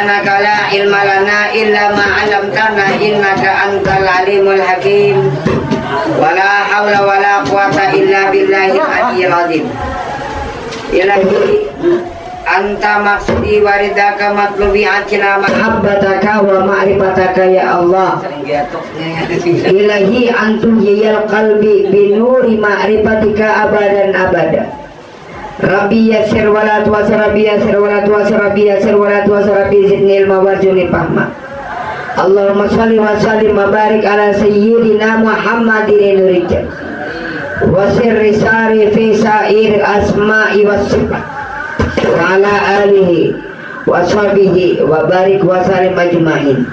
subhanaka la ilma lana illa ma 'allamtana innaka antal alimul hakim. Wala haula wala quwata illa billahil aliyyil azim. Ilahi anta maksudi waridaka matlubi atina mahabbataka wa ma'rifataka ya Allah. Ilahi antum yal qalbi binuri ma'rifatika abadan abada. Rabbi yassir wala tu'assir, Rabbi yassir wala tu'assir, Rabbi yassir wala tu'assir, Rabbi zidni ilma warzuqni fahma. Allahumma shalli wa sallim wa barik ala sayyidina Muhammadin nurijal wa sirri sari fi sa'ir asma'i was sifat wa ala alihi wa sahbihi wa barik wa salim ajma'in.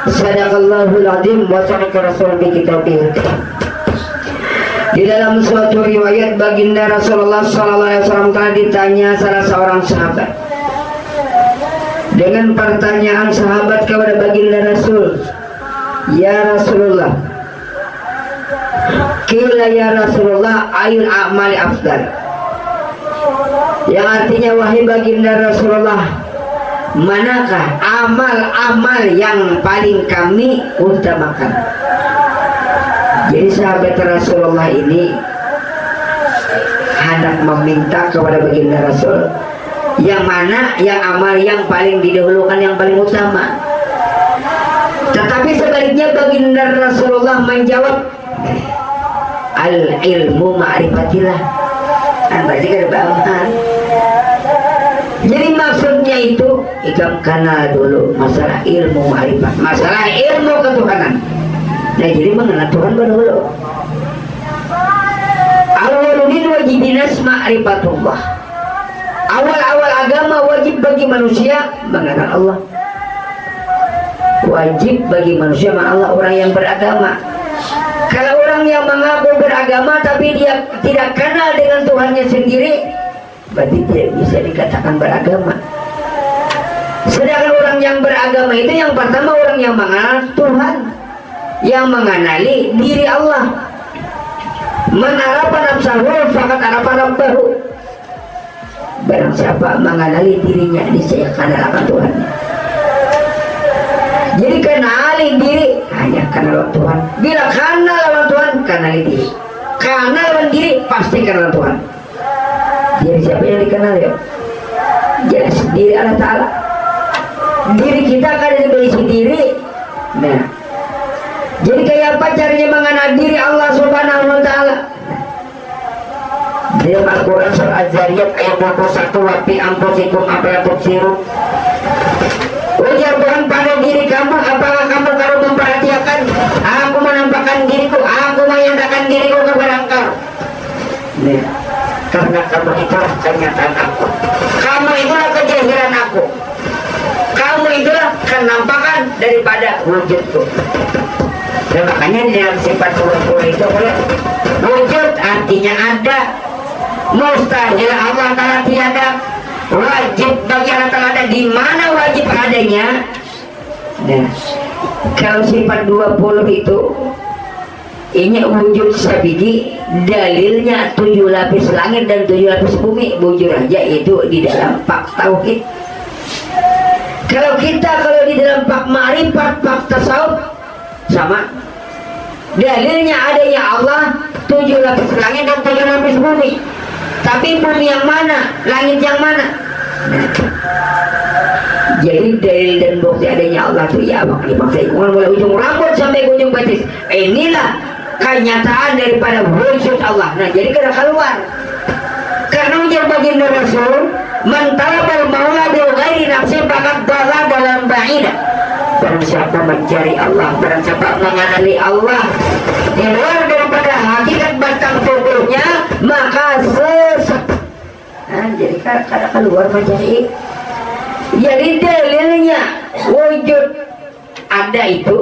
Sadaqallahul azim wa sadaqa rasul bi kitabih. Di dalam suatu riwayat baginda Rasulullah SAW telah ditanya salah seorang sahabat dengan pertanyaan sahabat kepada baginda Rasul, ya Rasulullah, qila ya Rasulullah ayul a'mali afdal, yang artinya wahai baginda Rasulullah, manakah amal-amal yang paling kami utamakan? Jadi sahabat Rasulullah ini hendak meminta kepada baginda Rasul yang mana yang amal yang paling didahulukan, yang paling utama. Tetapi sebaliknya baginda Rasulullah menjawab, al ilmu ma'rifatillah. Berarti kan beramal. Jadi maksudnya itu ikam kenal dulu masalah ilmu ma'rifat, masalah ilmu ketuhanan. Nah, jadi mengenal Tuhan dulu. Awaludin wajibinas ma'rifatullah. Awal-awal agama wajib bagi manusia mengenal Allah. Wajib bagi manusia mengenal Allah, orang yang beragama. Kalau orang yang mengaku beragama tapi dia tidak kenal dengan Tuhannya sendiri, berarti tidak bisa dikatakan beragama. Sedangkan orang yang beragama itu yang pertama orang yang mengenal Tuhan, yang mengenali diri Allah. Man arafa nafsahu faqad arafa rabbahu. Barang siapa mengenali dirinya, niscaya kenal akan Tuhan. Jadi kenali diri hanya kenal Tuhan. Bila kenal lawan Tuhan, kenali diri. Kenal lawan diri, pasti kenal Tuhan. Jadi siapa yang dikenal ya? Jelas diri Allah Ta'ala. Diri kita kan berisi diri. Nah, jadi kayak apa caranya mengenal diri Allah Subhanahu wa Ta'ala? Dalam Al-Quran surah Az-Zariyat ayat 21, wa fi anfusikum afala tubsirun. Ujar Tuhan pada diri kamu, apakah kamu memperhatikan? Aku menampakkan diriku, aku menyatakan diriku kepada engkau. Nah, karena kamu itulah kenyataan aku, kamu itulah kejahiran aku, kamu itulah kenampakan daripada wujudku. Dan makanya di dalam sifat wujud itu wujud artinya ada, mustahil Allah Ta'ala tiada, wajib bagi Allah Ta'ala ada. Di mana wajib adanya? Nah, kalau sifat 20 itu ini wujud sabigi, dalilnya 7 lapis langit dan 7 lapis bumi. Bujur aja itu di dalam pak tauhid. Kalau di dalam pak ma'rifat, pak tasawuf, sama dalilnya adanya Allah 7 lapis langit dan 7 lapis bumi. Tapi bumi yang mana, langit yang mana? Jadi dalil dan bukti adanya Allah itu ya maksudnya mulai ujung rambut sampai ujung betis. Inilah kenyataan daripada wujud Allah. Nah, jadi kena keluar. Karena ujar baginda Rasul, man talabal maula bi ghairi nafsin faqad dhalla dalam ba'idah. Barang siapa mencari Allah, barang siapa mengenali Allah di luar daripada hakikat batang tubuhnya, maka sesat. Nah, jadi karena keluar mencari. Jadi dalilnya wujud ada itu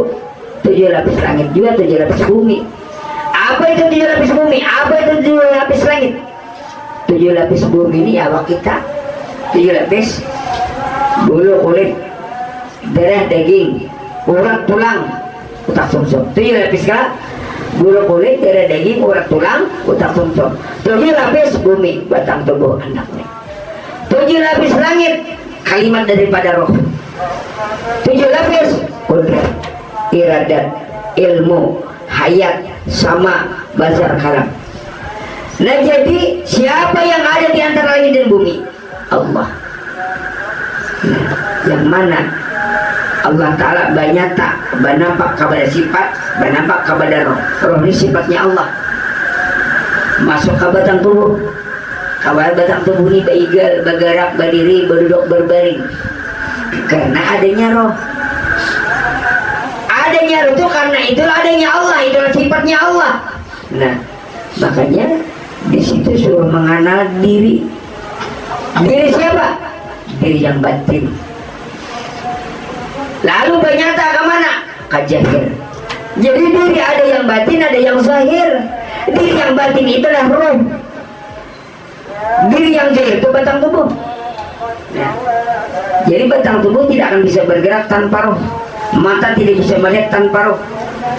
7 lapis langit juga 7 lapis bumi. Apa itu 7 lapis bumi? Apa itu 7 lapis langit? 7 lapis bumi ini awak kita, 7 lapis bulu kulit, darah daging, urat tulang, otak sumsum. 7 lapis kah? Bulu kulit, darah daging, urat tulang, otak sumsum. 7 lapis bumi, batang tubuh anaknya. 7 lapis langit, kalimat daripada roh. 7 lapis kudrat, iradat, ilmu, hayat, sama, basar, kalam. Nah jadi siapa yang ada di antara langit dan bumi? Allah. Nah, yang mana Allah Ta'ala banyak tak bernampak kepada sifat, bernampak kepada roh. Roh ini sifatnya Allah. Masuk ke batang tubuh, kabar batang tubuh ini berigal, bergerak, berdiri, berduduk, berbaring. Karena adanya roh. Adanya roh itu karena itulah adanya Allah, itulah sifatnya Allah. Nah, makanya di situ suruh mengenal diri. Diri siapa? Diri yang batin. Lalu bernyata ke mana? Ke zahir. Jadi diri ada yang batin, ada yang zahir. Diri yang batin itulah roh. Diri yang zahir itu batang tubuh. Nah, jadi batang tubuh tidak akan bisa bergerak tanpa roh. Mata tidak bisa melihat tanpa roh.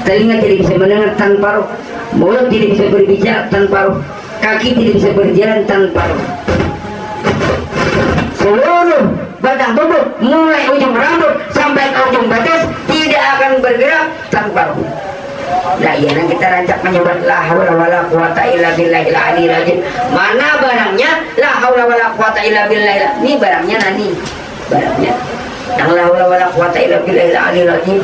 Telinga tidak bisa mendengar tanpa roh. Mulut tidak bisa berbicara tanpa roh. Kaki tidak bisa berjalan tanpa roh. Seluruh batang tubuh mulai ujung rambut sampai ke ujung batas tidak akan bergerak tanpa roh. Nah iya, kita rancak menyebut la haula wala quwata illa billahil aliyil azim. Mana barangnya la haula wala quwata illa billah? Ini barangnya nani? Barangnya yang la haula wala quwata illa billahil aliyil azim.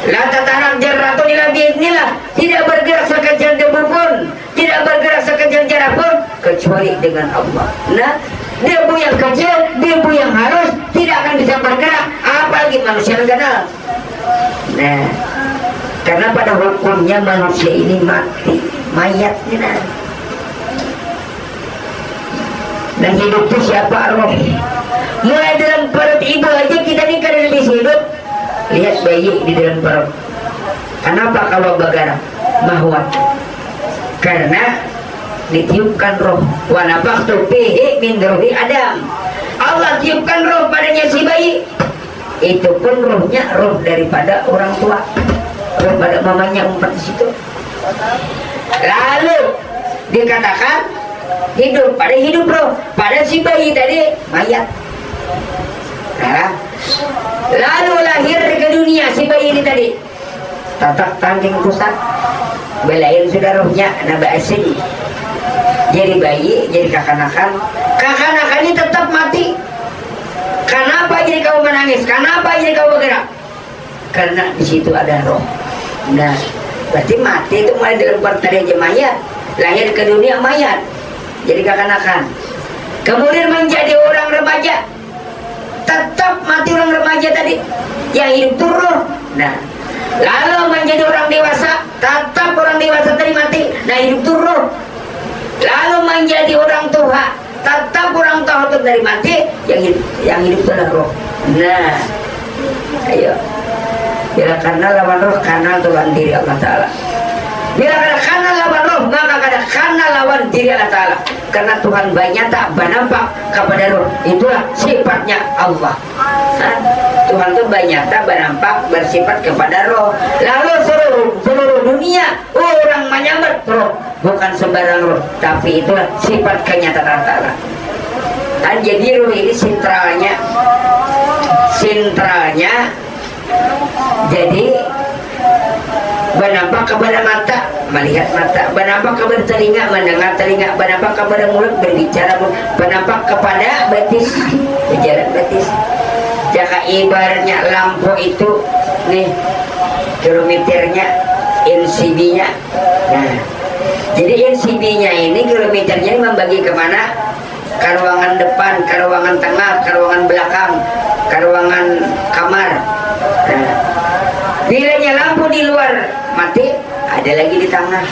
La tatarak jarratun illa biiznillah. Tidak bergerak sekejap debu pun, tidak bergerak sekejap jarak pun kecuali dengan Allah. Nah, debu yang kecil, debu yang halus tidak akan bisa bergerak, apalagi manusia yang kenal. Nah, karena pada hukumnya manusia ini mati, mayat ini. Dan hidup itu siapa? Roh. Mulai dalam perut ibu aja kita ini kan lebih hidup. Lihat bayi di dalam perut. Kenapa kalau bergerak? Mahwat. Karena ditiupkan roh. Wa nafakhtu fihi min ruhi Adam. Allah tiupkan roh padanya si bayi. Itu pun rohnya roh daripada orang tua. Roh pada mamanya umpat di situ. Lalu dikatakan hidup pada hidup roh pada si bayi tadi mayat. Nah, lalu lahir ke dunia si bayi ini tadi. Tatak tangking pusat. Belain sudah rohnya nabi asin. Jadi bayi, jadi kakanakan. Kakanakan ini tetap mati. Kenapa jadi kau menangis? Kenapa jadi kau bergerak? Karena di situ ada roh. Nah, berarti mati itu mulai dalam tadi aja mayat. Lahir ke dunia mayat. Jadi kakanakan. Kemudian menjadi orang remaja. Tetap mati orang remaja tadi. Yang hidup itu roh. Nah, lalu menjadi orang dewasa. Tetap orang dewasa tadi mati. Nah, hidup itu roh. Lalu menjadi orang tua. Tetap orang tua itu dari mati. Yang hidup itu adalah roh. Nah, ayo. Bila karena lawan roh, karena Tuhan diri Allah Ta'ala. Bila karena lawan roh, maka karena lawan diri Allah Ta'ala. Karena Tuhan banyak tak bernampak kepada roh. Itulah sifatnya Allah. Nah, Tuhan itu banyak tak bernampak bersifat kepada roh. Lalu seluruh dunia orang menyambut roh. Bukan sembarang roh, tapi itulah sifat kenyataan Allah Ta'ala. Dan jadi roh ini sentralnya jadi bernampak kepada mata, melihat mata, bernampak kepada telinga, mendengar telinga, bernampak kepada mulut, berbicara mulut, bernampak kepada betis, berjalan betis. Jika ibaratnya lampu itu nih kilometernya, NCB-nya. Nah, jadi NCB-nya ini kilometernya membagi kemana? Ke ruangan depan, ke ruangan tengah, ke ruangan belakang, ke ruangan kamar. Nah, bilanya lampu di luar mati, ada lagi di tengah.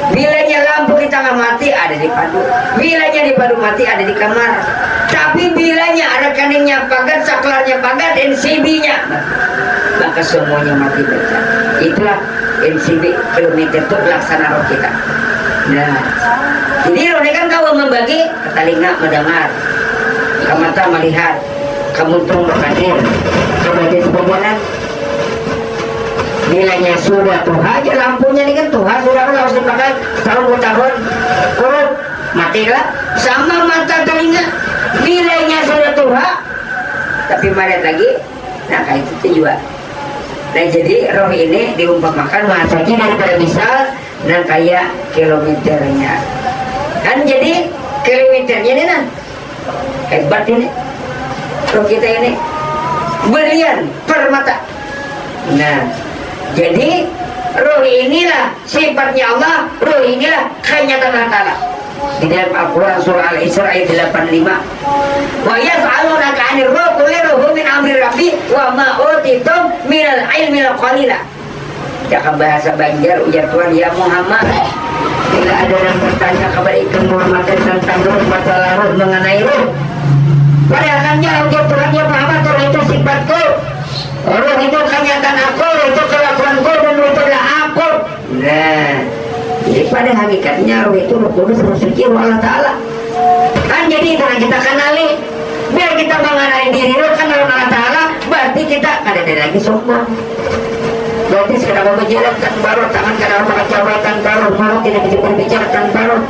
Bilanya lampu di tengah mati, ada di padu. Bilanya di padu mati, ada di kamar. Tapi bilanya rekeningnya pagar, saklarnya pagar, NCB-nya, maka semuanya mati baca. Itulah NCB kilometer itu pelaksana roh kita. Nah, jadi roh ini kan kau membagi ke telinga mendengar, ke mata melihat, ke muntung berkadir, ke batin sebulan. Bilanya sudah tuh aja lampunya ini kan Tuhan sudah kan harus dipakai tahun-tahun kurut matilah. Sama mata telinga, bilanya sudah tuh tapi maret lagi. Nah kayak itu juga. Nah jadi roh ini diumpamakan mahasaki daripada misal dan kayak kilometernya kan, jadi kilometernya ini nah hebat ini roh kita ini berlian permata. Nah jadi roh inilah sifatnya Allah, roh inilah kenyataan Allah Ta'ala. Di dalam Al-Quran surah Al-Isra ayat 85, wa yas'alunaka 'anir ruh qul ruhu min amri rabbi wa ma utitum minal ilmi qalila. Cakap bahasa Banjar ujar Tuhan, ya Muhammad, bila ada yang bertanya kepada ikan Muhammad tentang roh, masalah roh mengenai roh, padahal kan jauh ujar Tuhan, ya Muhammad, roh itu sifatku, roh itu kenyataan aku, roh itu kelakuanku, dan roh itu adalah aku. Nah jadi pada hakikatnya roh itu roh kudus, roh suci, roh Allah Ta'ala kan. Jadi itu yang kita kenali, biar kita mengenali diri roh kenal Allah Ta'ala, berarti kita ada lagi sombong. Berarti sekarang berjalan tanpa roh, tangan kadang mengacaukan tanpa roh, mulut tidak bisa berbicara tanpa roh,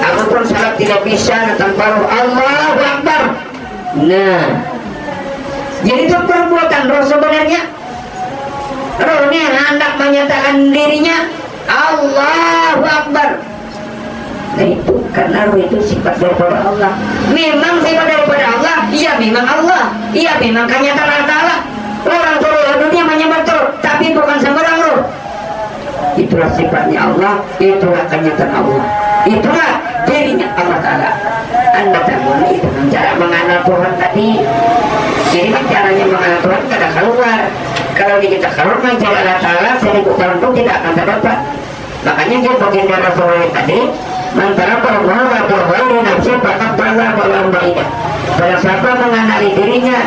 aku pun salat tidak bisa tanpa roh. Allahu Akbar. Nah jadi itu perbuatan roh sebenarnya. Rohnya hendak menyatakan dirinya Allahu Akbar. Nah itu karena roh itu sifat daripada Allah. Memang sifat daripada Allah, iya memang Allah, iya memang kenyataan Allah Ta'ala. Orang seluruh dunia menyembah roh, tapi bukan sembarang roh. Itulah sifatnya Allah, itulah kenyataan Allah, itulah dirinya Allah Ta'ala. Anda tahu itu cara mengenal Tuhan tadi. Jadi caranya mengenal Tuhan kada keluar. Kalau kita keluar mencari Allah Ta'ala 1000 tahun pun tidak akan terdapat. Makanya dia baginda Rasulullah tadi, antara Allah wa ta'ala nafsi pakat bala dalam baidah. Barang siapa mengenali dirinya,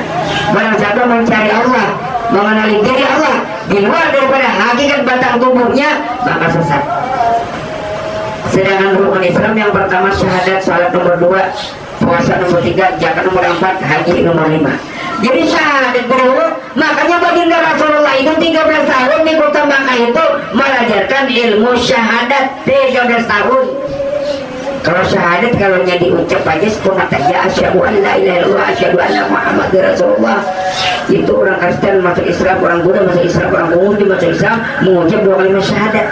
barang siapa mencari Allah, mengenali diri Allah di luar daripada hakikat batang tubuhnya, maka sesat. Sedangkan rukun Islam yang pertama syahadat, salat nomor 2, puasa nomor 3, zakat nomor 4, haji nomor 5. Jadi syahadat dulu, makanya baginda Rasulullah itu 13 tahun di kota Makkah itu mengajarkan ilmu syahadat 13 tahun. Kalau syahadat kalau diucap aja sekolah aja asyhadu an la ilaha illallah asyhadu anna Muhammadar Rasulullah. Itu orang Kristen masuk Islam, orang Buddha masuk Islam, orang Yahudi masuk Islam mengucap 2 kalimat syahadat.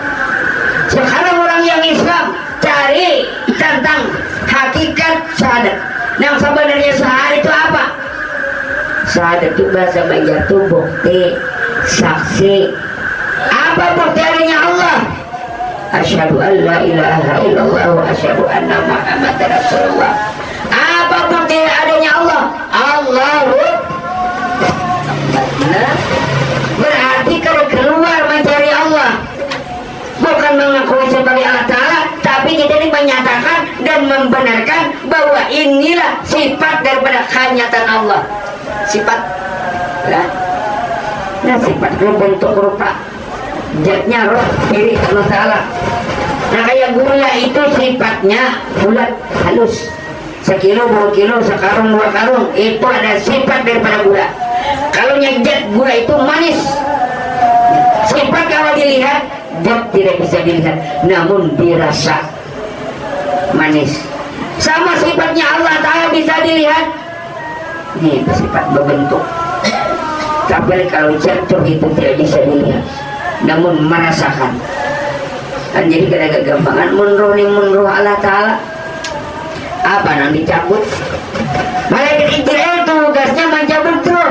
Sekarang orang yang Islam cari tentang hakikat syahadat. Yang sebenarnya syahadat itu apa? Syahadat itu bahasa Banjar itu bukti, saksi. Apa bukti adanya Allah? Asyhadu an la ilaha illallah wa asyhadu anna Muhammadar Rasulullah. Apa bukti adanya Allah? Allahu. Nah, berarti kalau keluar mencari Allah, bukan mengakui sebagai Allah Ta'ala, tapi kita ini menyatakan dan membenarkan bahwa inilah sifat daripada kenyataan Allah. Sifat ya. Nah sifat itu bentuk rupa, zatnya roh diri Allah Ta'ala. Nah kayak gula itu sifatnya bulat halus, 1 kilo 2 kilo, sekarung 2 karung, itu ada sifat daripada gula. Kalau zat gula itu manis, sifat kalau dilihat zat tidak bisa dilihat, namun dirasa manis. Sama sifatnya Allah Ta'ala bisa dilihat, ini sifat berbentuk. Tapi kalau jatuh itu tidak bisa dilihat, namun merasakan. Dan jadi kadang gampangan menroh Allah Ta'ala apa yang dicabut. Malaikat Israel tugasnya mencabut roh.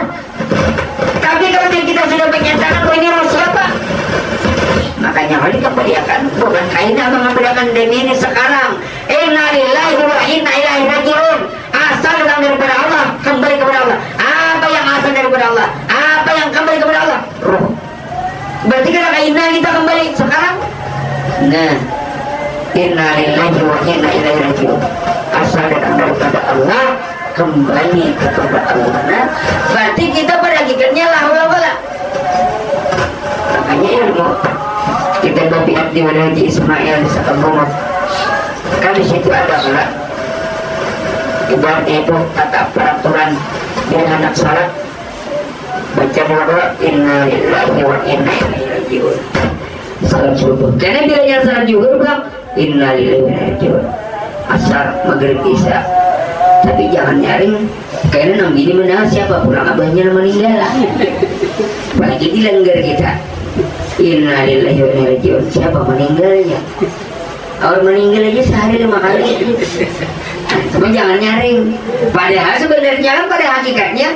Tapi kalau kita sudah menyatakan bahwa ini roh siapa, makanya oleh kemudian bukan kainnya mengambilkan demi ini sekarang. Inna lillahi wa inna ilaihi raji'un. Asal datang daripada Allah, kembali kepada Allah. Apa yang asal daripada Allah? Apa yang kembali kepada Allah? Roh. Berarti kalau kainnya kita kembali sekarang. Nah, inna lillahi wa inna ilaihi raji'un. Asal datang daripada Allah, kembali kepada Allah. Nah, berarti kita pada hakikatnya la haula wala. Makanya ilmu kita babi abdi wa Haji Ismail di Sakabunga. Kan di situ ada salat. Ibaratnya itu tata peraturan dengan anak salat. Baca doa inna lillahi wa inna ilaihi raji'un. Salat subuh. Karena bila yang salat juga bilang inna lillahi wa inna ilaihi raji'un. Asar, maghrib, isya. Tapi jangan nyaring karena nang gini menang siapa pulang abahnya meninggal. Apalagi dilanggar kita. Innalillahi wa inna ilaihi raji'un. Siapa meninggalnya? Orang meninggal aja sehari 5 kali. Cuma jangan nyaring. Padahal sebenarnya kan pada hakikatnya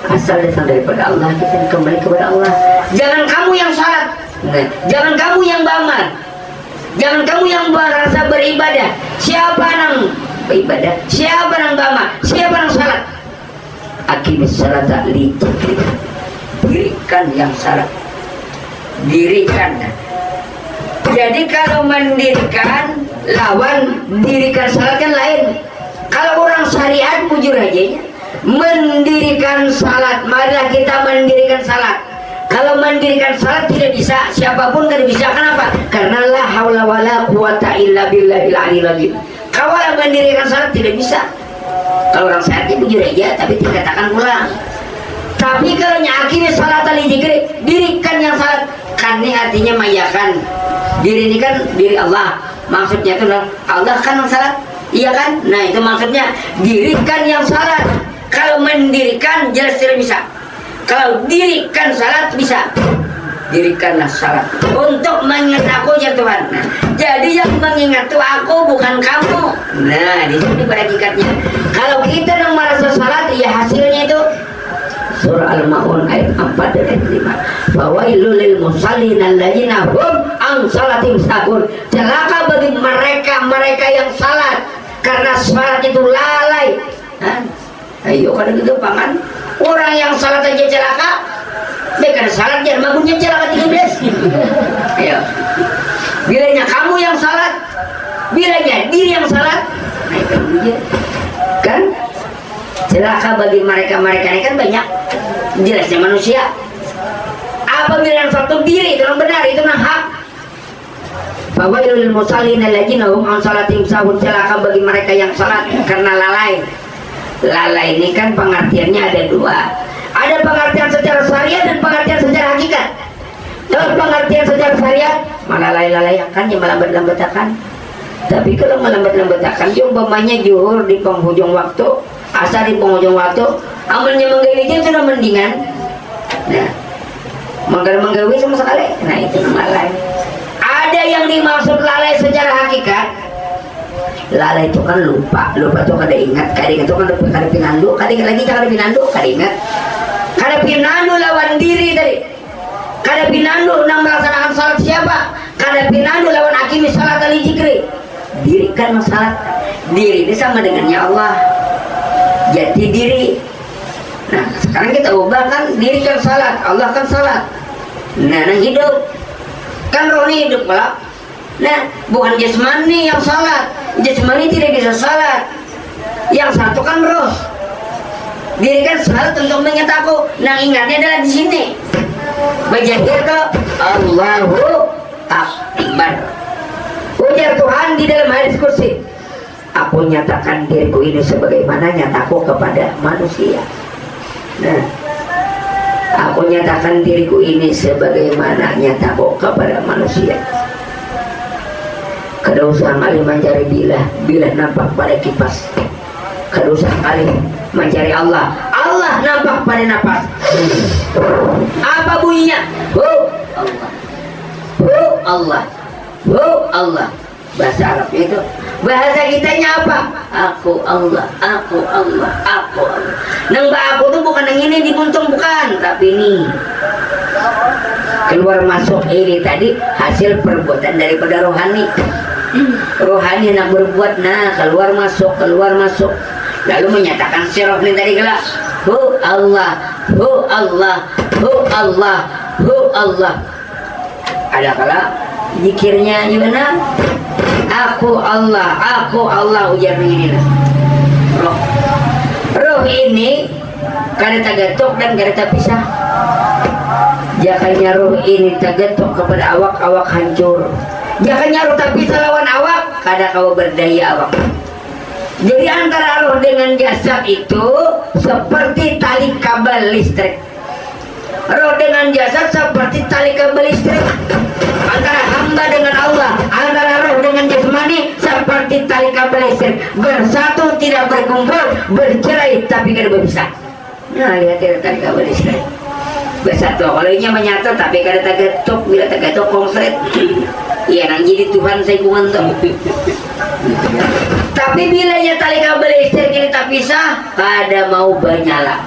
asal datang daripada Allah, kita kembali kepada Allah. Jangan kamu yang salat, jangan kamu yang beramal, jangan kamu yang merasa beribadah. Siapa nang beribadah? Siapa nang beramal? Siapa nang salat? Aqimis salata li dzikri. Dirikan yang salat. Dirikan. Jadi kalau mendirikan lawan dirikan salat kan lain. Kalau orang syariat bujur aja mendirikan salat, marilah kita mendirikan salat. Kalau mendirikan salat tidak bisa, siapapun tidak bisa. Kenapa? Karena la haula wala quwata illa billahil aliyil azim. Kalau mendirikan salat tidak bisa. Kalau orang syariat bujur aja tapi dikatakan pulang. Tapi kalau nyakini salat ali dzikri, dirikan yang salat. Kan ini artinya mayakan. Diri ini kan diri Allah. Maksudnya itu Allah kan yang salat. Iya kan? Nah itu maksudnya dirikan yang salat. Kalau mendirikan jelas tidak bisa. Kalau dirikan salat bisa. Dirikanlah salat untuk mengingat aku ya Tuhan. Nah, jadi yang mengingat itu aku bukan kamu. Nah di sini pada hakikatnya. Kalau kita yang merasa salat, ya hasilnya itu Surah Al-Ma'un ayat 4 dan ayat 5. Fawailul lil musallin alladzina hum an salatim sahun. Celaka bagi mereka yang salat karena salat itu lalai. Ayo kada gitu pangan. Orang yang salat aja celaka. Mereka salat jangan bangunnya celaka 13. Ayo. Bilanya kamu yang salat, bilanya diri yang salat. Nah itu dia. Kan? Celaka bagi mereka ini kan banyak. Jelasnya manusia. Apabila yang satu diri itu yang benar, itu yang hak. Fawailul musallin alladzina hum an salatihim sahun. Celaka bagi mereka yang salat karena lalai. Lalai ini kan pengertiannya ada dua. Ada pengertian secara syariat dan pengertian secara hakikat. Kalau pengertian secara syariat, melalai-lalai akan yang melambat-lambatakan. Tapi kalau melambat-lambatakan, yang umpamanya zuhur di penghujung waktu, asar di penghujung waktu, amalnya menggawinya sudah mendingan. Nah, menggawi sama sekali. Nah itu lalai. Ada yang dimaksud lalai secara hakikat. Lalai itu kan lupa itu kada ingat, kada ingat itu kan kada pinandu, kada ingat lagi kada pinandu, kada ingat. Kada pinandu lawan diri tadi. Kada pinandu nang melaksanakan salat siapa? Kada pinandu lawan aqimis salat ali dzikri. Dirikan salat. Diri ini sama dengannya Allah. Jati diri. Nah, sekarang kita ubah kan dirikan salat, Allah kan salat. Nah, hidup. Kan rohani hidup pula. Nah, bukan jasmani yang salat. Jasmani tidak bisa salat. Yang satu kan roh. Diri kan salat untuk mengingat aku. Nah, ingatnya adalah di sini. Bajahir ke Allahu Akbar. Ujar Tuhan di dalam hadis kursi. Aku nyatakan diriku ini sebagaimana nyataku kepada manusia. Nah, aku nyatakan diriku ini sebagaimana nyataku kepada manusia. Kada usah kali mencari bila nampak pada kipas. Kada usah kali mencari Allah nampak pada napas. Apa bunyinya? Allah. Allah. Bahasa Arabnya itu. Bahasa kitanya apa? Aku Allah. Nang aku tuh bukan yang ini dibuntung, bukan, tapi ini keluar masuk ini tadi hasil perbuatan daripada rohani. Rohani nak berbuat, nah keluar masuk lalu menyatakan sirah ini tadi kelak Allah. Ada kala zikirnya gimana? Aku Allah ujar begini lah. Roh ini kada tagatok dan kada terpisah. Jakanya roh ini tagatok kepada awak hancur. Jakanya roh terpisah lawan awak, kada kau berdaya awak. Jadi antara roh dengan jasad itu seperti tali kabel listrik. Roh dengan jasad seperti tali kabel listrik. antara hamba dengan Allah, antara roh dengan jasmani, seperti tali kabel listrik, bersatu tidak berkumpul, bercerai tapi kada berpisah. Nah, lihat ya tali kabel listrik bersatu, kalau ini menyatu tapi kada tagatok, bila tagatok konslet. Iya, nang jadi Tuhan saya kumantung. Tapi bilanya tali kabel listrik ini tak pisah, pada mau bernyala.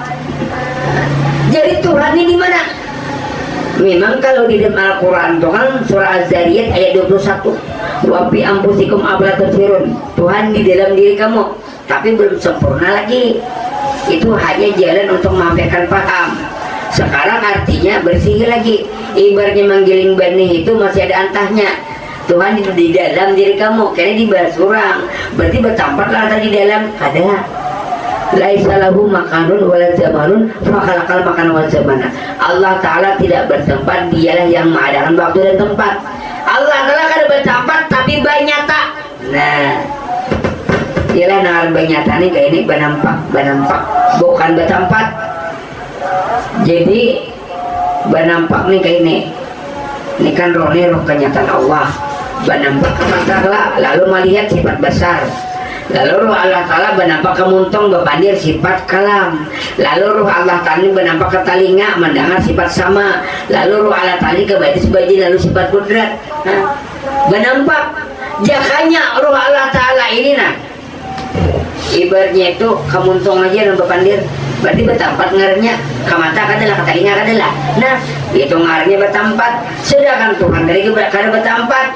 Jadi Tuhan ini di mana? Memang kalau di dalam Al-Quran itu kan surah Az-Zariyat ayat 21, wa fi anfusikum afala tubsirun. Tuhan di dalam diri kamu, tapi belum sempurna lagi. Itu hanya jalan untuk menyampaikan paham. Sekarang artinya bersih lagi. Ibaratnya menggiling benih itu masih ada antahnya. Tuhan itu di dalam diri kamu, karena dibahas orang. Berarti bertampaklah tadi di dalam ada. Laisa lahu makanun wala zamanun fa khalaqal makana wal zamana. Allah Ta'ala tidak bertempat, dialah yang mengadakan waktu dan tempat. Allah Ta'ala kada bertempat tapi banyata. Nah, dialah nang banyata ini kayak ini benampak bukan bertempat. Jadi benampak nih kayak ini. Ini kan roh kenyataan Allah. Benampak kematalah lalu melihat sifat besar. Lalu roh Allah Ta'ala benampak kemuntung berpandir sifat kalam. Lalu roh Allah Ta'ala benampak ke telinga mendengar sifat sama. Lalu roh Allah Ta'ala ke batis baji lalu sifat kudrat. Nah, benampak jakanya roh Allah Ta'ala ini nah. Ibaratnya itu kemuntung aja dan berpandir. Berarti bertempat ngarnya ke mata kadalah, ke telinga kadalah. Nah, itu ngarnya bertempat. Sedangkan Tuhan dari kada bertempat.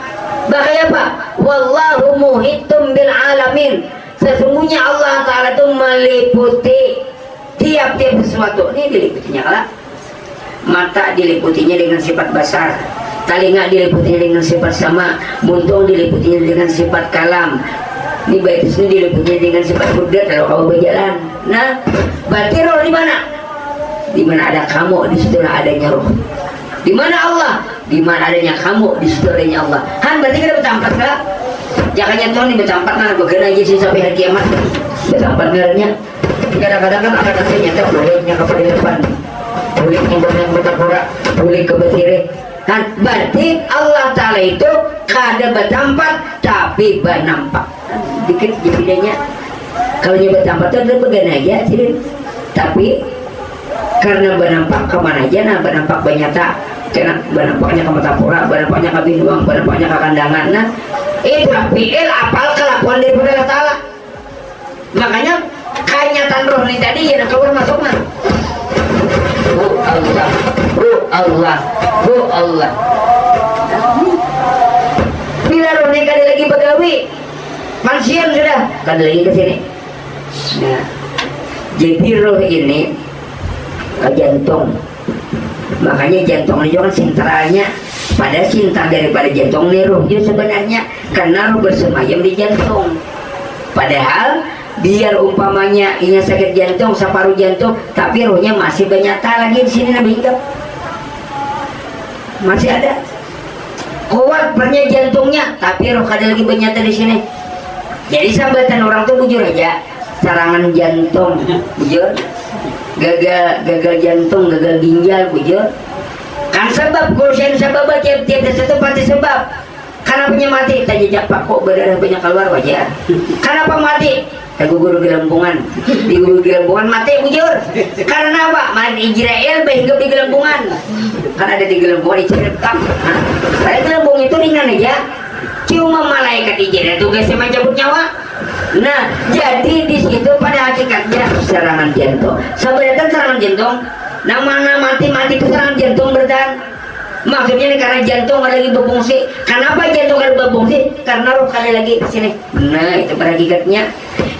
Bahaya apa? Wallahu muhitum bil alamin. Sesungguhnya Allah Ta'ala itu meliputi tiap-tiap sesuatu. Ini diliputinya lah. Mata diliputinya dengan sifat basar, telinga diliputinya dengan sifat sama, muntung diliputinya dengan sifat kalam. Ini baik ini diliputinya dengan sifat kudrat kalau kamu berjalan. Nah, berarti roh di mana? Di mana ada kamu, di situlah adanya roh. Di mana Allah? Di mana adanya kamu, di situ adanya Allah. Han berarti kita bertempat kah? Jangan Tuhan ini bertempat kan bergerak aja sih sampai hari kiamat. Bertempat ngaranya. Kadang-kadang kan ada kasihnya tak bolehnya kepada depan. Boleh yang bertapura, boleh ke betire. Kan berarti Allah Ta'ala itu kada bertempat tapi bernampak. Dikit bedanya. Kalau dia bertempat itu ada began aja sih. Tapi karena bernampak kemana aja, nah bernampak banyak tak. Karena bernampaknya ke Matapura, bernampaknya ke Binuang, bernampaknya ke Kandangan. Nah, itu fi'il apal kelakuan daripada Allah Ta'ala. Makanya kenyataan roh ini tadi yang keluar masuk mah. Allah, Allah, Allah. Bila roh ini kada lagi begawi, mansian sudah kada lagi ke sini. Nah, jadi roh ini ke jantung. Makanya jantung itu kan sentralnya pada sinta daripada jantung ini roh itu sebenarnya karena roh bersemayam di jantung. Padahal biar umpamanya ini sakit jantung, separuh jantung, tapi rohnya masih banyak lagi di sini nabi hidup. Masih ada kuat pernya jantungnya, tapi roh ada lagi banyak di sini. Jadi sambatan orang tuh bujur aja, serangan jantung bujur. Gagal jantung, gagal ginjal bujur kan sebab kurusan sebab tiap-tiap satu pasti sebab. Kenapa mati? Tanya japa kok berdarah banyak keluar wajar. Kenapa mati? Guru gelembungan. Di guru gelembungan mati bujur. Karena apa? Mati Israel berhinggap di gelembungan. Kan ada di gelembungan Israel tak. Karena gelembung itu ringan aja. Cuma malaikat Israel tugasnya mencabut nyawa. Nah, jadi di situ pada hakikatnya serangan jantung. Sebenarnya serangan jantung, nah mana mati ke serangan jantung bertahan. Maksudnya ini karena jantung ada lagi berfungsi. Kenapa jantung ada berfungsi? Karena roh ada lagi di sini. Nah, itu pada hakikatnya.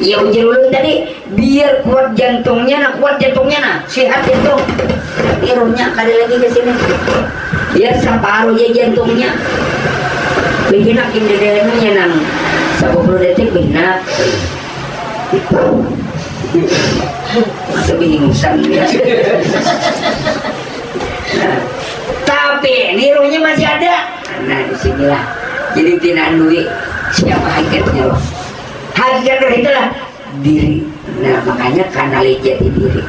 Ya ujar ulun tadi, biar kuat jantungnya, sehat jantung. Tapi rohnya ada lagi ke sini. Biar separuhnya jantungnya. Bihinak indahnya nang 10 detik benar. Masa bingungan ya. Nah, tapi ini rohnya masih ada. Nah disinilah. Jadi tidak duit siapa hakikatnya roh. Hakikat roh itulah diri. Nah makanya kanali jati diri.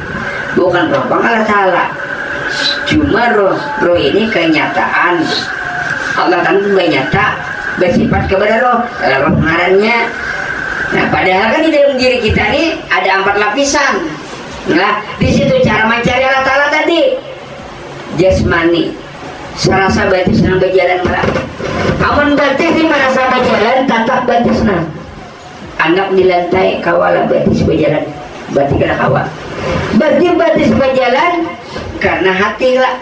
Bukan roh pangkala salah. Cuma roh ini kenyataan Allah kan banyak tak bersifat kepada roh, roh ngarannya. Nah padahal kan di dalam diri kita ini ada 4 lapisan. Nah di situ cara mencari Allah Ta'ala tadi jasmani, sarasa batis nang berjalan malah. Amun batis di merasa berjalan, tatap batis nang. Anak di lantai kawala batis berjalan, berarti kena kawal. Berarti batis berjalan karena hati lah.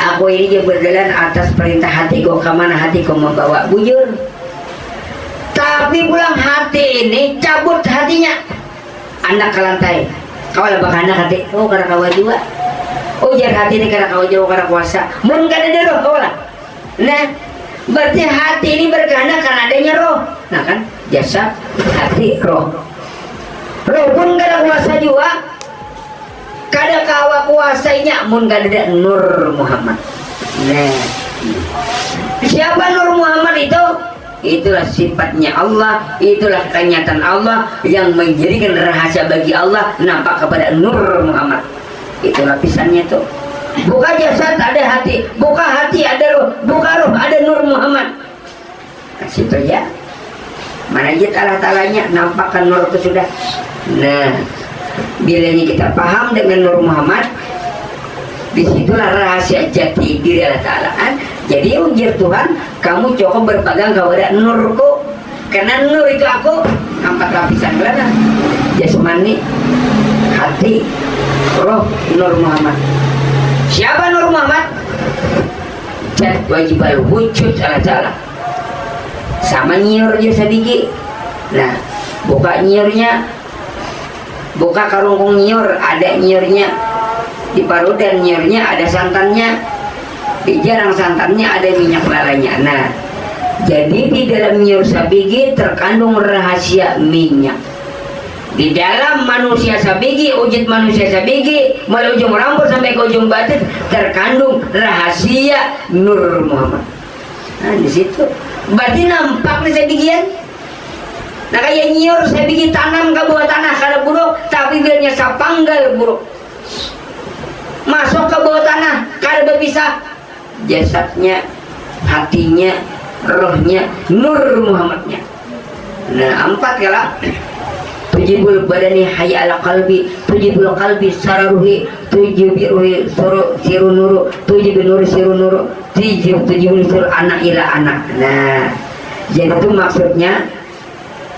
Aku ini dia berjalan atas perintah hatiku, kemana hatiku membawa bujur. Tapi pulang hati ini cabut hatinya, anak ke lantai. Kawal bakal anak hati, oh karena kawal juga. Ujar hati ini karena kau jauh karena kuasa. Mun kada ada roh kau lah. Nah, berarti hati ini berkehendak karena adanya roh. Nah kan, jasad, hati, roh. Roh pun kada kuasa juga. Kada kawa kuasainya. Mun kada ada Nur Muhammad. Nah, siapa Nur Muhammad itu? Itulah sifatnya Allah, itulah kenyataan Allah yang menjadikan rahasia bagi Allah nampak kepada Nur Muhammad. Itu lapisannya tuh. Buka jasad ada hati, buka hati ada roh, buka roh ada Nur Muhammad. Nah, situ aja. Mana aja Allah-Ta'alanya nampakkan Nur itu sudah. Nah, bilanya kita paham dengan Nur Muhammad, disitulah rahasia jati diri Allah Ta'ala kan. Jadi ujar Tuhan, kamu cukup berpegang kepada Nurku, karena Nur itu aku 4 lapisan belakang, jasmani, hati, roh, Nur Muhammad. Siapa Nur Muhammad? Jat wajibal wujud Allah Ta'ala. Sama nyiur aja sedikit. Nah, buka nyiurnya, buka karungkung nyiur, ada nyiurnya. Di parudan nyiurnya ada santannya, di jarang santannya ada minyak lalanya. Nah, jadi di dalam nyiur sabigi terkandung rahasia minyak. Di dalam manusia sabigi, wujud manusia sabigi, mulai ujung rambut sampai ke ujung batin terkandung rahasia Nur Muhammad. Nah di situ, berarti nampak di sabigian. Nah kayak nyiur sabigi tanam ke bawah tanah kada buruk, tapi biarnya sapanggal buruk. Masuk ke bawah tanah kada berpisah. Jasadnya, hatinya, rohnya, Nur Muhammadnya. Nah 4 kala. Tujibul badani hayya ala qalbi, tujibul qalbi sararuhi, tujibi ruhi siru nuru, tujibi nuru siru nuru, tujibul siru anak ila anak. Nah, jadi itu maksudnya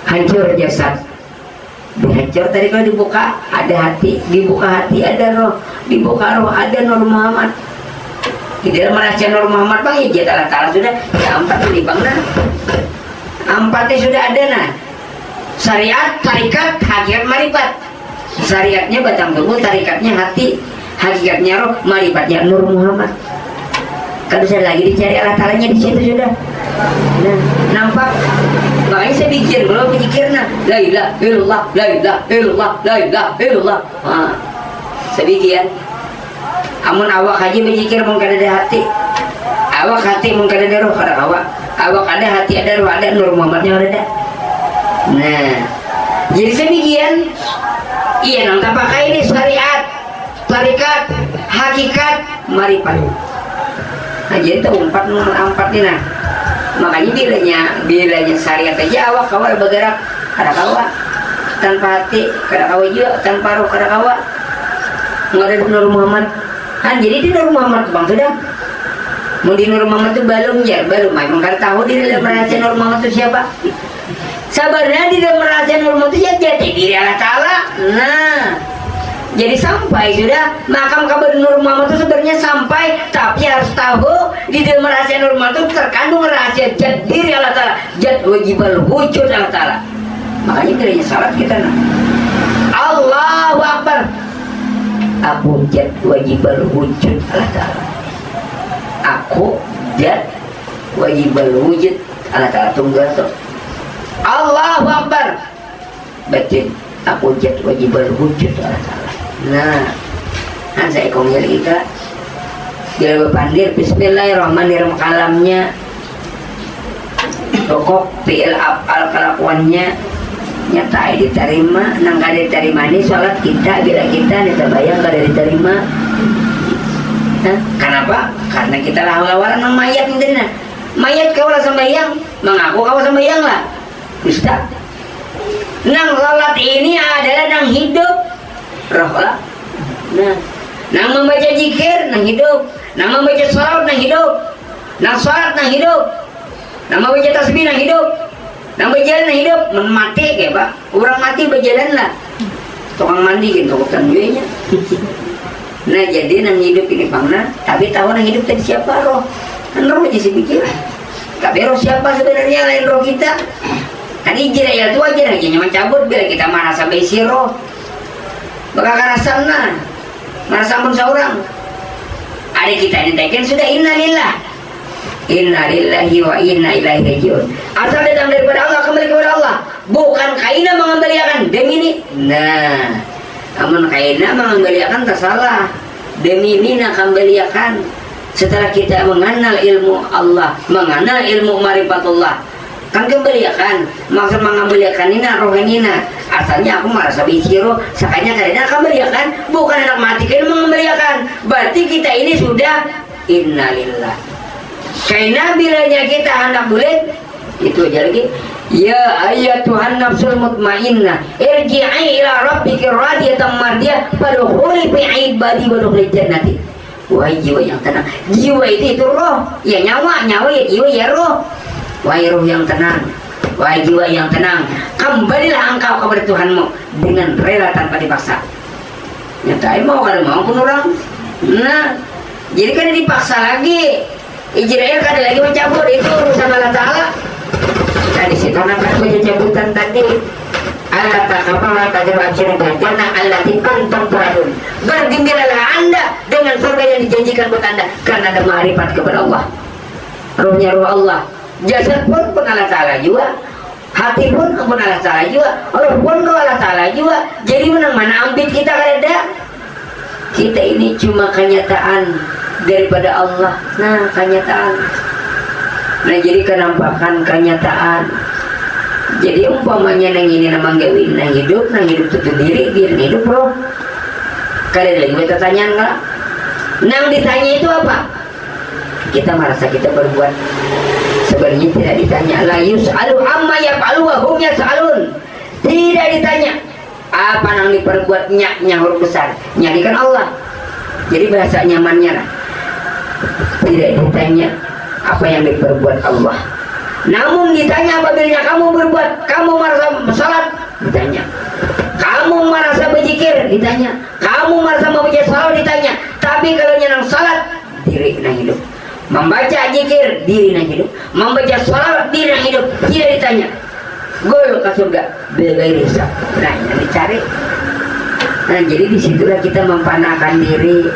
hancur jasad. Dihancur tadi kalau dibuka ada hati, dibuka hati ada roh, dibuka roh ada Nur Muhammad. Di dalam rahasia Nur Muhammad bang ya Allah Ta'ala sudah ya 4 ini bang nah. 4 sudah ada nah. Syariat, tarikat, hakikat, marifat. Syariatnya batang tubuh, tarikatnya hati, hakikatnya roh, marifatnya Nur Muhammad. Kalau bisa lagi dicari Allah Ta'alanya di situ sudah. Nah, nampak. Makanya saya pikir kalau pikirnya la ilaha illallah, la ilaha illallah, la ilaha illallah. Nah, saya pikir amun awak haji berpikir mungkin ada hati. Awak hati mungkin ada roh kada awak. Awak ada hati ada roh ada Nur Muhammadnya ada. Nah, jadi sebagian iya nang tak pakai ini syariat, tarikat, hakikat, marifat. Nah, jadi itu 4 ini nah. Makanya bilanya syariat aja awak kawal bergerak kada kawa tanpa hati, kada kawa juga tanpa roh kada kawa. Nggak ada Nur Muhammad. Kan jadi di Nur Muhammad bang sudah. Mau di Nur Muhammad itu belum ya, belum. Memang kada tahu di dalam rahasia Nur Muhammad itu siapa. Sabarnya di dalam rahasia Nur Muhammad itu ya jati diri Allah Ta'ala. Nah, jadi sampai sudah makam kabar Nur Muhammad itu sebenarnya sampai, tapi harus tahu di dalam rahasia Nur Muhammad itu terkandung rahasia jati diri Allah Ta'ala, jat wajibal wujud Allah Ta'ala. Makanya dirinya salat kita nah. Allahu Akbar. Aku jat wajibal wujud Allah Ta'ala. Aku jat wajibal wujud Allah Ta'ala. Tunggal tuh. Allahu Akbar. Batin aku jat wajibal wujud Allah Ta'ala. Nah, kan saya kongil kita bila berpandir bismillahirrahmanirrahim kalamnya pokok fi'il af'al kelakuannya nyata diterima nang kada diterima ini sholat kita bila kita nita bayang kada diterima Hah? Kenapa? Karena kita lawan nang mayat intinya. Mayat kau lah sembahyang, mengaku kau sembahyang lah. Ustaz. Nang salat ini adalah nang hidup. Roh lah. Nah, nang membaca zikir nang hidup, nang membaca salawat nang hidup, nang salat nang hidup, nang membaca tasbih nang hidup, nang berjalan nang hidup. Mati kayak Pak. Orang mati berjalan lah. Tukang mandi gitu bukan nya. Nah jadi nang hidup ini pangna, tapi tahu nang hidup tadi siapa roh? Kan roh aja sih pikir. Tapi roh siapa sebenarnya lain roh kita? Kan ijir ya itu aja aja nyaman cabut biar kita merasa besi roh. Bakal karasan nah, merasa pun seorang. Ada kita ini teken sudah innalillah, innalillahi wa inna ilaihi rajiun. Asal datang daripada Allah kembali kepada Allah. Bukan kaina mengembalikan demi ini. Nah, amun kaina mengembalikan tak salah. Demi ini nak kembalikan. Setelah kita mengenal ilmu Allah, mengenal ilmu marifatullah, kan kembalikan. Maksud mengembalikan ini rohanina. Asalnya aku merasa bisiru, sakanya karena kembalikan, bukan anak mati kan mengembalikan. Berarti kita ini sudah innalillah. Karena bilanya kita anak bulat itu aja lagi. Ya ayyatuhan nafsul mutmainnah irji'i ila rabbiki radiyatan mardiyah fadkhuli fi ibadi wadkhuli jannati. Wahai jiwa yang tenang. Jiwa itu roh. Ya nyawa ya jiwa ya roh. Wahai roh yang tenang, wahai jiwa yang tenang, kembalilah engkau kepada Tuhanmu dengan rela tanpa dipaksa. Nyatain mau kalau mau pun orang. Nah, jadi kan dipaksa lagi. Israel kan lagi mencabut itu urusan Allah Ta'ala. Nah di situ nampak pencabutan tadi. Allah takabala tajruban syirkan jannah allati kuntum tu'adun. Bergembiralah Anda dengan surga yang dijanjikan buat Anda karena ada ma'rifat kepada Allah. Ruhnya ruh Allah. Jasad pun Allah Ta'ala juga. Hati pun Allah Ta'ala juga. Roh pun Allah Ta'ala juga. Jadi mana ambit kita ada. Kita ini cuma kenyataan daripada Allah. Nah kenyataan. Nah jadi kenampakan kenyataan. Jadi umpamanya nang ini nama gawin nang hidup itu diri dia hidup roh. Kalian lagi kita tanya enggak? Nang ditanya itu apa? Kita merasa kita berbuat. Sebenarnya tidak ditanya. La yus'alu amma yaf'alu wa hum yas'alun. Tidak ditanya apa nang diperbuat nya huruf besar. Nyarikan Allah. Jadi bahasa nyamannya lah. Tidak ditanya apa yang diperbuat Allah. Namun ditanya apabila kamu berbuat, kamu merasa salat, ditanya. Kamu merasa berzikir, ditanya. Kamu merasa membaca salawat, ditanya. Tapi kalau nyenang salat, diri nang hidup. Membaca zikir, diri nang hidup. Membaca salawat, diri nang hidup. Tidak ditanya. Gol ke surga, bagaimana hisab. Nah, yang dicari. Nah, jadi disitulah kita mempanakan diri.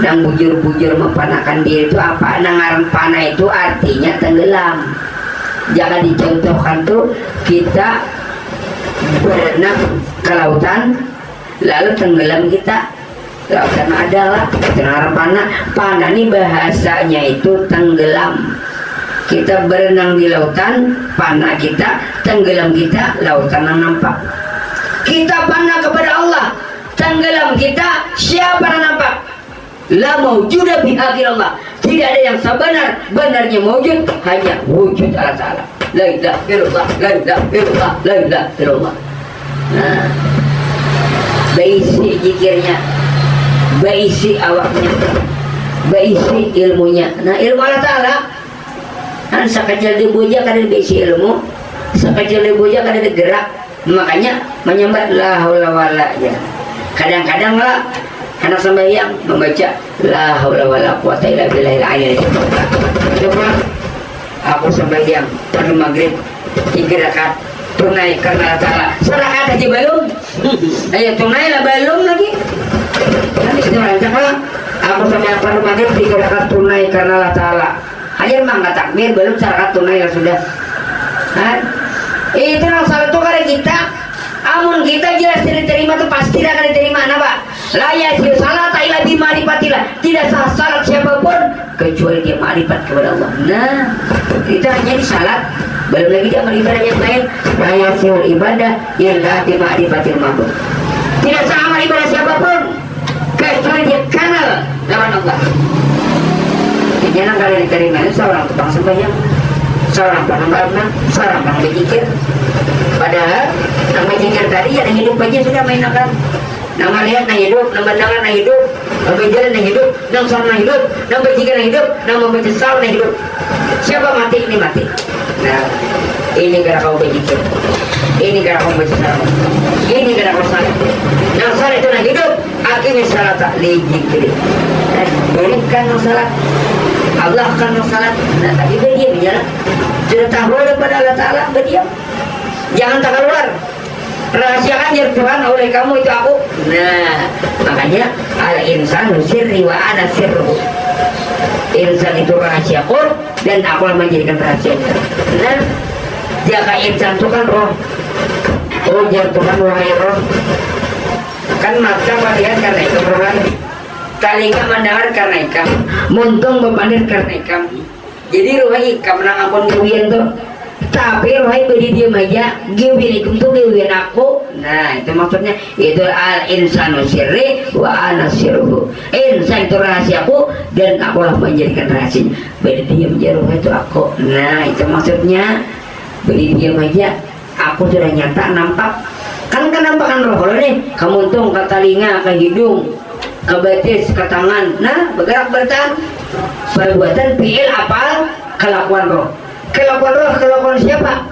Dan bujur-bujur mempanakan diri itu apa? Nangaran panah itu artinya tenggelam. Jangan dicontohkan tuh kita berenang ke lautan lalu tenggelam kita. Lautan adalah nangaran panah ini bahasanya itu tenggelam. Kita berenang di lautan, panah kita, tenggelam kita, lautan yang nampak. Kita panah kepada Allah, tenggelam kita, siapa yang nampak? La mawjuda bihaqil Allah. Tidak ada yang sebenar-benarnya mewujud, hanya wujud Allah Ta'ala. La ilaha illallah, la ilaha illallah, la ilaha illallah. Nah, baisi zikirnya, baisi awaknya, baisi ilmunya. Nah, ilmu Allah Ta'ala kan sekecil dibuja kada baisi ilmu, sekecil dibuja kada gerak. Makanya menyembah la haula wala ya. Kadang-kadang lah anak sembahyang membaca la haula wala quwata illa billahil aliyyil azim. Coba aku sembahyang pada maghrib 3 rakaat tunai karena Allah Ta'ala. Serakaat aja belum. Ayo tunai lah belum lagi. Nanti sekarang coba aku sembahyang pada maghrib 3 rakaat tunai karena Allah Ta'ala. Ayo mangga takbir belum serakaat tunai lah sudah. Itu yang salah tuh karena kita. Amun kita jelas tidak diterima tuh pasti akan diterima. Kenapa? La yasil salat illa bi ma'rifatillah. Tidak sah salat siapapun kecuali dia ma'rifat kepada Allah. Nah, kita hanya di salat, belum lagi dia beribadah yang lain. La yasil ibadah illa bi ma'rifatil ma'bud. Tidak sah amal ibadah siapapun kecuali dia kenal lawan Allah. Makanya nang kali diterima itu seorang tukang sembahyang, seorang penambah, seorang berzikir. Padahal nama zikir tadi yang hidup aja sudah mainkan. Nama lihat na hidup, nama dengar na hidup, nama jalan na hidup, nama sholat na hidup, nama berzikir na hidup, nama membaca salam na hidup. Siapa mati ini mati. Nah, ini gara kau berzikir, ini gara kau baca salam, ini gara kau salat. Yang salat itu na hidup, akhirnya salat tak zikir. Berikan yang salat, Allah akan yang salat. Nah, tapi berdiam ya. Sudah tahu daripada Allah Taala berdiam. Jangan tak keluar. Rahasiakan ya Tuhan oleh kamu itu aku. Nah, makanya al insanu sirri wa ana sirru. Insan itu rahasiaku dan aku yang menjadikan rahasianya. Nah, jika insan itu kan roh. Oh ya Tuhan wahai roh. Kan mata melihat karena itu rohan. Telinga mendengar karena ikam. Muntung berpandir karena ikam. Jadi rohai ikam nang ampun kewian tuh. Tapi rohai beri diam aja, giwilikum tuh giwin aku. Nah itu maksudnya, itu al insanu sirri wa ana sirruhu. Insan itu rahasiaku dan akulah menjadikan rahasianya. Beri diam aja rohai itu aku. Nah itu maksudnya, beri diam aja, aku sudah nyata nampak. Kan nampakan roh lo nih, kamu untung ke telinga, ke hidung, ke betis, ke tangan. Nah bergerak bertahan. Perbuatan fi'il apa? Kelakuan roh. Kelakuan roh, kelakuan siapa?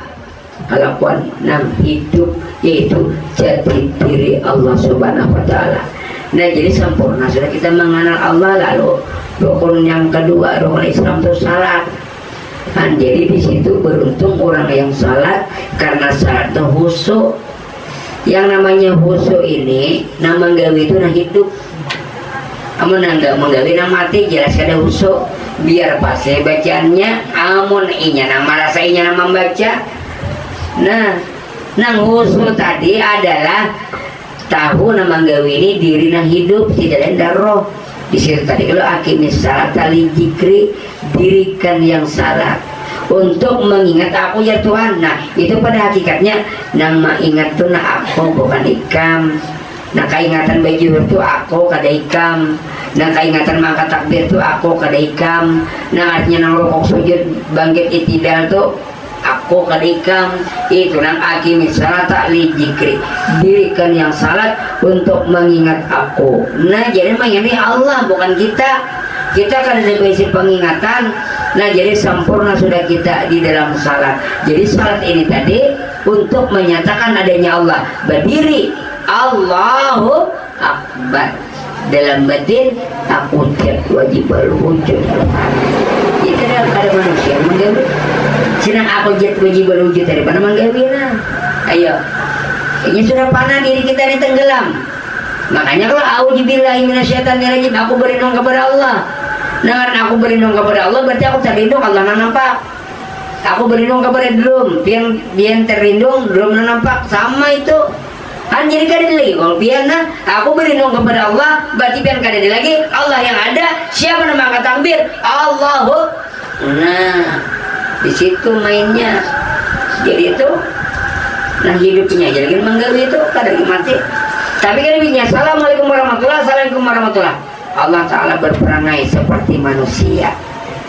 Kelakuan nam hidup, yaitu jati diri Allah Subhanahu wa Ta'ala. Nah jadi sempurna sudah kita mengenal Allah. Lalu rukun yang kedua, rukun Islam itu salat. Dan jadi di situ beruntung orang yang salat, karena salat itu khusyuk. Yang namanya khusyuk ini nama gawi itu nah hidup. Amun nggak menggawi nang mati jelas ada khusyuk. Biar pasti bacaannya amun inya nama rasainya nama membaca. Nah nang khusyuk tadi adalah tahu nama gawi ini diri nang hidup, tidak ada roh. Di situ tadi kalau akimis salat tali zikri, dirikan yang salat untuk mengingat aku ya Tuhan. Nah itu pada hakikatnya nama ingat tuh nah aku bukan ikam. Nah keingatan baju itu aku kada ikam. Nah keingatan mangkat takbir itu aku kada ikam. Nah artinya nang rukuk sujud bangkit itidal tuh aku kada ikam. Itu nang akimis salat li zikri, dirikan yang salat untuk mengingat aku. Nah jadi mengingat Allah bukan kita. Kita kan ada basic pengingatan. Nah jadi sempurna sudah kita di dalam salat. Jadi salat ini tadi untuk menyatakan adanya Allah. Berdiri Allahu Akbar, dalam batin aku tiap wajib berwujud. Jadi ada manusia menggawi. Senang aku jet wajib berwujud daripada menggawi. Nah ayo, ini sudah panah diri kita ini tenggelam. Makanya kalau auzubillahi minasyaitonirrajim, aku berlindung kepada Allah. Nah karena aku berlindung kepada Allah berarti aku terlindung, Allah nampak. Aku berlindung kepada drum, biar terlindung, drum nampak, sama itu. Kan jadi kada lagi kalau biarna aku berlindung kepada Allah berarti biar kada lagi Allah yang ada. Siapa nama angkat takbir? Allahu. Nah di situ mainnya. Jadi itu nah hidupnya jadi menggawi itu kada mati. Tapi kan binya assalamualaikum warahmatullahi, assalamualaikum warahmatullahi. Allah Ta'ala berperangai seperti manusia,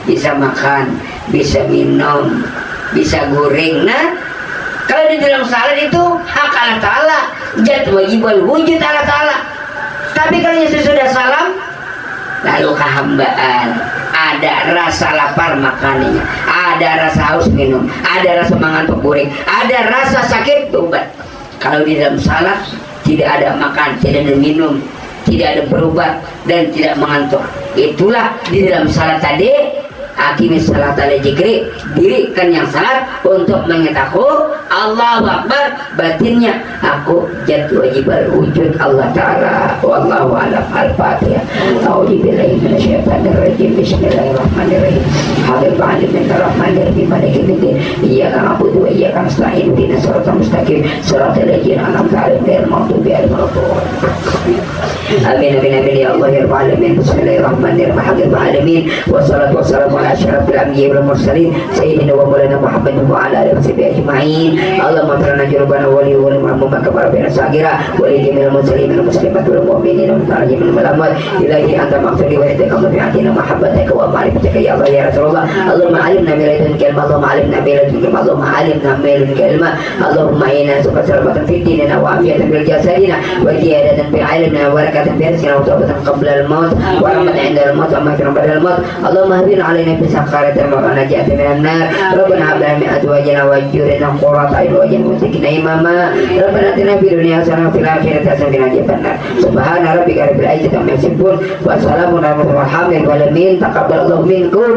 bisa makan, bisa minum, bisa goreng. Nah kalau di dalam salat itu hak Allah Ta'ala, jat wajibul wujud Allah Ta'ala. Tapi kalau sudah salam, lalu kehambaan, ada rasa lapar makannya, ada rasa haus minum, ada rasa mengantuk goreng, ada rasa sakit tobat. Kalau di dalam salat tidak ada makan, tidak ada minum, tidak ada berobat dan tidak mengantuk. Itulah di dalam salat tadi. Akimis salat ala zikri, dirikan yang salat untuk mengingat aku Allahu Akbar, batinnya aku jat wajib wujud Allah Ta'ala. Wallahu a'lam. Al-Fatihah. A'udzubillahi minasyaitonir rajim. Bismillahirrahmanirrahim. Habib alim min rahmanirrahim. Maliki yaumiddin. Iyyaka na'budu wa iyyaka nasta'in. Ihdinas siratal mustaqim. Shiratal ladzina an'amta 'alaihim ghairil maghdubi 'alaihim waladdallin. amin amin amin ya Allah ya rabbal alamin. Bismillahirrahmanirrahim. Alhamdulillahil alamin wassalatu wassalamu ala asyrafil anbiya'i wal mursalin sayyidina wa maulana Muhammadin wa ala alihi washabihi ajma'in. Allahumma ighfir lana dzunubana wa li wal mu'minina kama rabbana saghira wa li jami'il muslimin wal muslimat wal mu'minin wal mu'minin wal mu'minat. Ilahi anta maghfirli wa yahdika wa bi'atina mahabbataka wa ma'rifatika ya Allah ya Rasulullah. Allahumma alimna min ladunka ilma, Allahumma alimna min ladunka ilma, Allahumma alimna min ladunka ilma, Allahumma inna subhanaka fi dinina wa afiyatan fil jasadina wa ziyadatan fil ilmina wa barakatan fi rizqina wa tawbatan qabla al maut wa rahmatan 'inda al maut wa maghfiratan ba'da al maut. Allahumma hadina 'alaina fi sakaratin wa najatan minan nar. Rabbana hab lana min azwajina wa dhurriyyatina qurrata a'yun waj'alna muttaqina imama. Rabbana atina fid dunya hasanah wa fil akhirati hasanah wa qina adzabannar. Subhana rabbika rabbil izzati amma yasifun wa salamun 'alal mursalin walhamdulillahi rabbil alamin. Taqabbalallahu minkum.